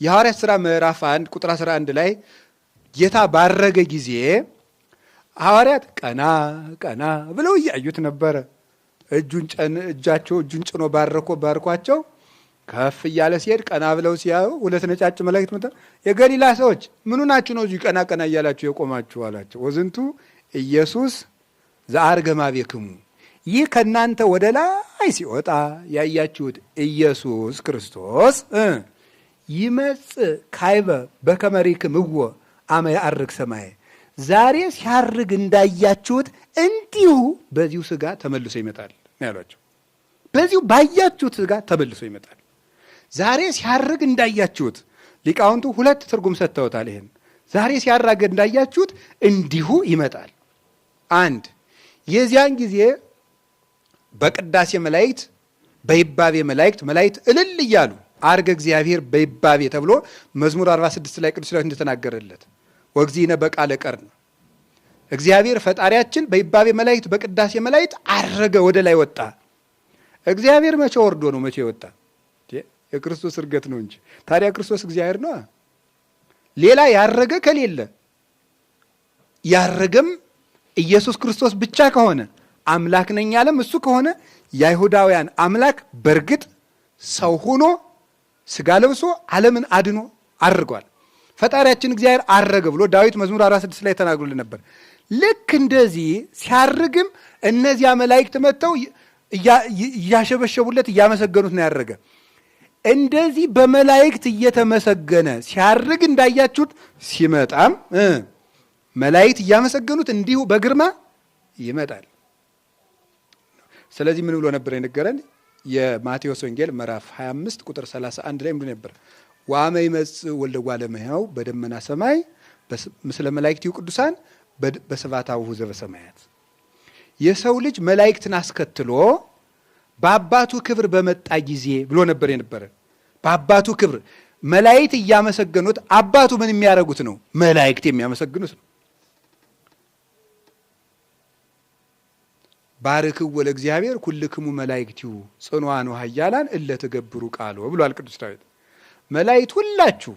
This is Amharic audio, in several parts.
የሐዋርያት ሥራ ምዕራፍ 1 ቁጥር 11 ላይ ጌታ ባረገ ጊዜ ሐዋርያት ቀና ቀና ብለው እያዩት ነበረ። እጁን ጭኖ ባርኳቸው ከፍ እያለ ሲሄድ ቀና ብለው ሲያዩ ሁለት ነጫጭ መላእክት መጣ። የገሊላ ሰዎች ምኑ ናችሁ ነው እዚህ ቀና ቀና እያላችሁ የቆማችሁ አላቸው። ወዝንቱ ኢየሱስ ዘአርገ ማቤክሙ፣ ይህ ከእናንተ ወደ ላይ ሲወጣ ያያችሁት ኢየሱስ ክርስቶስ ይመጽእ ካይበ በከመ ሪክምዎ አመ ያዐርግ ሰማየ፣ ዛሬ ሲያርግ እንዳያችሁት እንዲሁ በዚሁ ሥጋ ተመልሶ ይመጣል ያሏቸው። በዚሁ ባያችሁት ሥጋ ተመልሶ ይመጣል። ዛሬ ሲያርግ እንዳያችሁት ሊቃውንቱ ሁለት ትርጉም ሰጥተውታል። ይሄን ዛሬ ሲያርግ እንዳያችሁት እንዲሁ ይመጣል። አንድ የዚያን ጊዜ በቅዳሴ መላእክት በይባቤ መላእክት እልል እያሉ አርገ እግዚአብሔር በይባቤ ተብሎ መዝሙር 46 ላይ ቅዱስ ዳዊት እንደተናገረለት ወግዚነ በቃለ ቀርን፣ እግዚአብሔር ፈጣሪያችን በይባቤ መላእክት በቅዳሴ መላእክት አረገ፣ ወደ ላይ ወጣ። እግዚአብሔር መቼ ወርዶ ነው መቼ ወጣ? የክርስቶስ እርገት ነው እንጂ። ታዲያ ክርስቶስ እግዚአብሔር ነው። ሌላ ያረገ ከሌለ ያረገም ኢየሱስ ክርስቶስ ብቻ ከሆነ አምላክ ነኝ ያለም እሱ ከሆነ የአይሁዳውያን አምላክ በእርግጥ ሰው ሆኖ ሥጋ ለብሶ ዓለምን አድኖ አድርጓል። ፈጣሪያችን እግዚአብሔር አረገ ብሎ ዳዊት መዝሙር 46 ላይ ተናግሮልን ነበር። ልክ እንደዚህ ሲያርግም እነዚያ መላእክት መጥተው እያሸበሸቡለት እያመሰገኑት ነው ያረገ። እንደዚህ በመላእክት እየተመሰገነ ሲያርግ እንዳያችሁት ሲመጣም መላእክት እያመሰገኑት እንዲሁ በግርማ ይመጣል። ስለዚህ ምን ብሎ ነበር የነገረን? የማቴዎስ ወንጌል ምዕራፍ 25 ቁጥር 31 ላይ ምንድን ነበር? ወአመ ይመጽእ ወልደ እጓለ እመሕያው በደመና ሰማይ ምስለ መላእክቲሁ ቅዱሳን በስብሐተ አቡሁ ዘበሰማያት። የሰው ልጅ መላእክትን አስከትሎ በአባቱ ክብር በመጣ ጊዜ ብሎ ነበር የነበረ። በአባቱ ክብር መላእክት እያመሰገኑት፣ አባቱ ምን የሚያደርጉት ነው? መላእክት የሚያመሰግኑት ነው። ባርክዎ ለእግዚአብሔር ኩልክሙ መላእክቲሁ ጽኑዓን ወኃያላን እለ ትገብሩ ቃሎ ብሏል ቅዱስ ዳዊት። መላእክት ሁላችሁ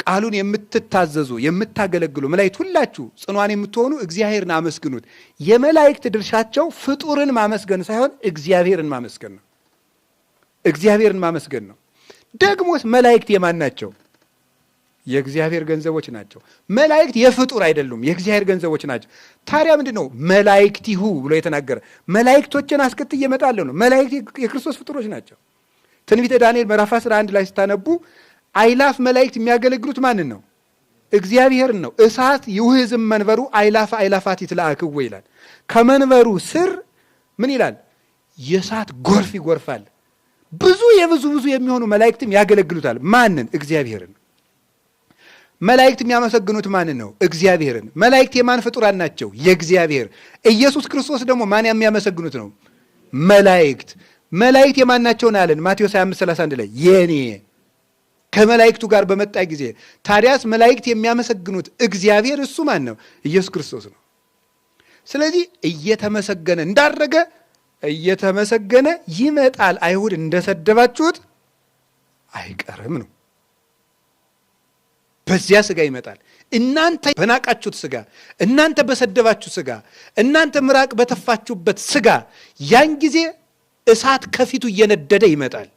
ቃሉን የምትታዘዙ የምታገለግሉ መላእክት ሁላችሁ ጽኑዓን የምትሆኑ እግዚአብሔርን አመስግኑት። የመላእክት ድርሻቸው ፍጡርን ማመስገን ሳይሆን እግዚአብሔርን ማመስገን ነው። እግዚአብሔርን ማመስገን ነው። ደግሞስ መላእክት የማን ናቸው? የእግዚአብሔር ገንዘቦች ናቸው። መላእክት የፍጡር አይደሉም፣ የእግዚአብሔር ገንዘቦች ናቸው። ታዲያ ምንድን ነው መላእክቲሁ ብሎ የተናገረ? መላእክቶችን አስከትዬ እመጣለሁ ነው። መላእክት የክርስቶስ ፍጡሮች ናቸው። ትንቢተ ዳንኤል ምዕራፍ 11 ላይ ስታነቡ አይላፍ መላእክት የሚያገለግሉት ማንን ነው? እግዚአብሔርን ነው። እሳት ይውህዝም መንበሩ አይላፍ አይላፋት ይትላአክው ይላል። ከመንበሩ ስር ምን ይላል? የእሳት ጎርፍ ይጎርፋል። ብዙ የሚሆኑ መላእክትም ያገለግሉታል። ማንን? እግዚአብሔርን። መላእክት የሚያመሰግኑት ማንን ነው? እግዚአብሔርን። መላእክት የማን ፍጡራን ናቸው? የእግዚአብሔር። ኢየሱስ ክርስቶስ ደግሞ ማን የሚያመሰግኑት ነው? መላእክት። መላእክት የማን ናቸው አለን? ማቴዎስ 25:31 ላይ የኔ ከመላእክቱ ጋር በመጣ ጊዜ። ታዲያስ መላእክት የሚያመሰግኑት እግዚአብሔር እሱ ማን ነው? ኢየሱስ ክርስቶስ ነው። ስለዚህ እየተመሰገነ እንዳረገ እየተመሰገነ ይመጣል። አይሁድ እንደሰደባችሁት አይቀርም ነው። በዚያ ሥጋ ይመጣል። እናንተ በናቃችሁት ሥጋ፣ እናንተ በሰደባችሁ ሥጋ፣ እናንተ ምራቅ በተፋችሁበት ሥጋ ያን ጊዜ እሳት ከፊቱ እየነደደ ይመጣል።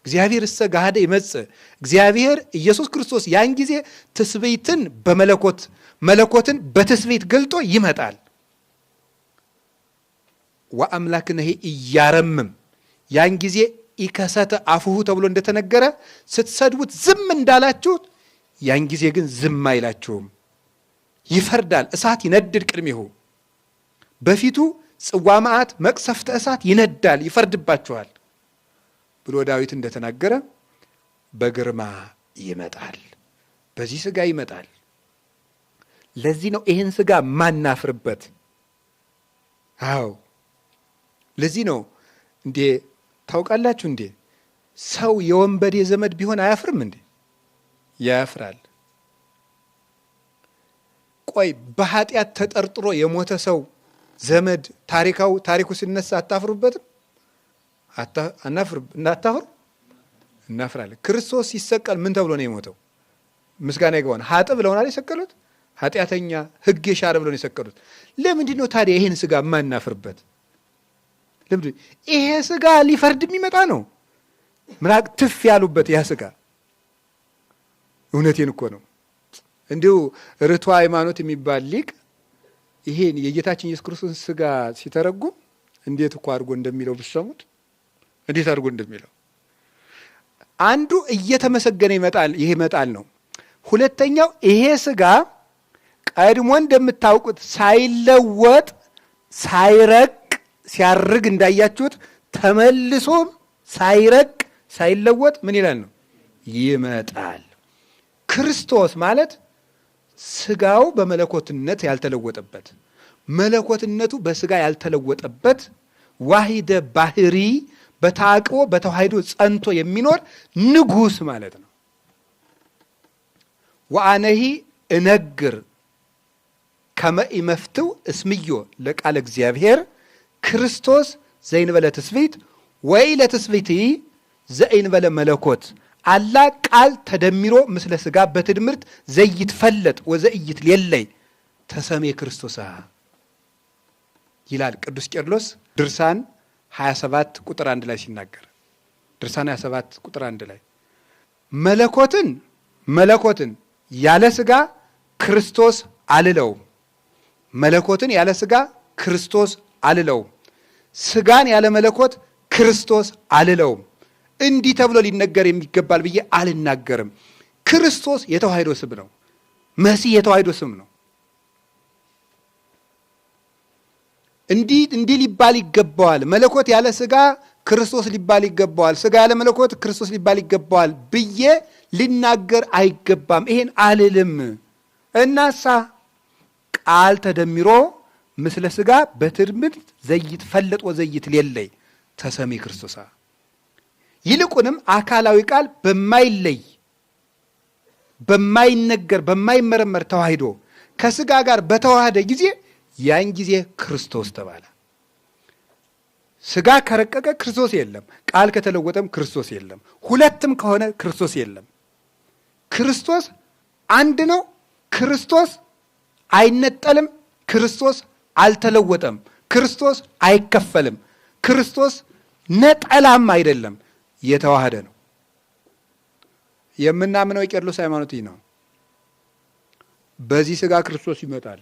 እግዚአብሔር እሰ ገሃደ ይመጽእ፣ እግዚአብሔር ኢየሱስ ክርስቶስ ያን ጊዜ ትስብእትን በመለኮት መለኮትን በትስብእት ገልጦ ይመጣል። ወአምላክነሂ ኢያረምም፣ ያን ጊዜ ኢከሰተ አፉሁ ተብሎ እንደተነገረ ስትሰድቡት ዝም እንዳላችሁት ያን ጊዜ ግን ዝም አይላችሁም፣ ይፈርዳል። እሳት ይነድድ ቅድሜሁ፣ በፊቱ ጽዋ መዓት መቅሰፍተ እሳት ይነዳል፣ ይፈርድባችኋል ብሎ ዳዊት እንደተናገረ በግርማ ይመጣል። በዚህ ሥጋ ይመጣል። ለዚህ ነው ይህን ሥጋ ማናፍርበት። አዎ ለዚህ ነው እንዴ ታውቃላችሁ እንዴ ሰው የወንበዴ ዘመድ ቢሆን አያፍርም እንዴ? ያፍራል። ቆይ በኃጢአት ተጠርጥሮ የሞተ ሰው ዘመድ ታሪኩ ሲነሳ አታፍሩበትም? አታፍሩ? እናፍራለን። ክርስቶስ ሲሰቀል ምን ተብሎ ነው የሞተው? ምስጋና ይገባዋል። ኃጥእ ብለውናል የሰቀሉት፣ ኃጢአተኛ ሕግ የሻረ ብለው ነው የሰቀሉት። ለምንድን ነው ታዲያ ይሄን ስጋ የማናፍርበት? ለምንድን ይሄ ስጋ ሊፈርድ የሚመጣ ነው። ምራቅ ትፍ ያሉበት ያ ስጋ። እውነቴን እኮ ነው። እንዲሁ ርቱዐ ሃይማኖት የሚባል ሊቅ ይሄን የጌታችን ኢየሱስ ክርስቶስ ስጋ ሲተረጉም እንዴት እኮ አድርጎ እንደሚለው ብትሰሙት፣ እንዴት አድርጎ እንደሚለው አንዱ እየተመሰገነ ይመጣል ነው። ሁለተኛው ይሄ ስጋ ቀድሞ እንደምታውቁት ሳይለወጥ ሳይረቅ ሲያርግ እንዳያችሁት ተመልሶም ሳይረቅ ሳይለወጥ ምን ይላል ነው ይመጣል። ክርስቶስ ማለት ስጋው በመለኮትነት ያልተለወጠበት፣ መለኮትነቱ በስጋ ያልተለወጠበት ዋሂደ ባህሪ በታቅቦ በተዋሂዶ ጸንቶ የሚኖር ንጉሥ ማለት ነው። ወአነሂ እነግር ከመ ኢመፍትው እስምዮ ለቃለ እግዚአብሔር ክርስቶስ ዘእንበለ ትስብእት ወይ ለትስብእቲ ዘእንበለ መለኮት አላ ቃል ተደሚሮ ምስለ ስጋ በትድምርት ዘይትፈለጥ ወዘኢይትሌለይ ተሰሜ ክርስቶስ ይላል ቅዱስ ቄርሎስ ድርሳን 27 ቁጥር 1 ላይ ሲናገር፣ ድርሳን 27 ቁጥር 1 ላይ መለኮትን ያለ ስጋ ክርስቶስ አልለውም፣ መለኮትን ያለ ስጋ ክርስቶስ አልለውም፣ ስጋን ያለ መለኮት ክርስቶስ አልለውም። እንዲህ ተብሎ ሊነገር የሚገባል ብዬ አልናገርም። ክርስቶስ የተዋሂዶ ስም ነው። መሲህ የተዋሂዶ ስም ነው። እንዲህ ሊባል ይገባዋል። መለኮት ያለ ስጋ ክርስቶስ ሊባል ይገባዋል፣ ስጋ ያለ መለኮት ክርስቶስ ሊባል ይገባዋል ብዬ ሊናገር አይገባም። ይሄን አልልም። እናሳ ቃል ተደሚሮ ምስለ ስጋ በትድምርት ዘይትፈለጥ ወዘኢይትሌለይ ተሰሜ ክርስቶስ። ይልቁንም አካላዊ ቃል በማይለይ በማይነገር በማይመረመር ተዋሂዶ ከስጋ ጋር በተዋሃደ ጊዜ ያን ጊዜ ክርስቶስ ተባለ። ስጋ ከረቀቀ ክርስቶስ የለም፣ ቃል ከተለወጠም ክርስቶስ የለም፣ ሁለትም ከሆነ ክርስቶስ የለም። ክርስቶስ አንድ ነው። ክርስቶስ አይነጠልም። ክርስቶስ አልተለወጠም። ክርስቶስ አይከፈልም። ክርስቶስ ነጠላም አይደለም፣ የተዋሃደ ነው። የምናምነው የቄርሎስ ሃይማኖት ነው። በዚህ ስጋ ክርስቶስ ይመጣል።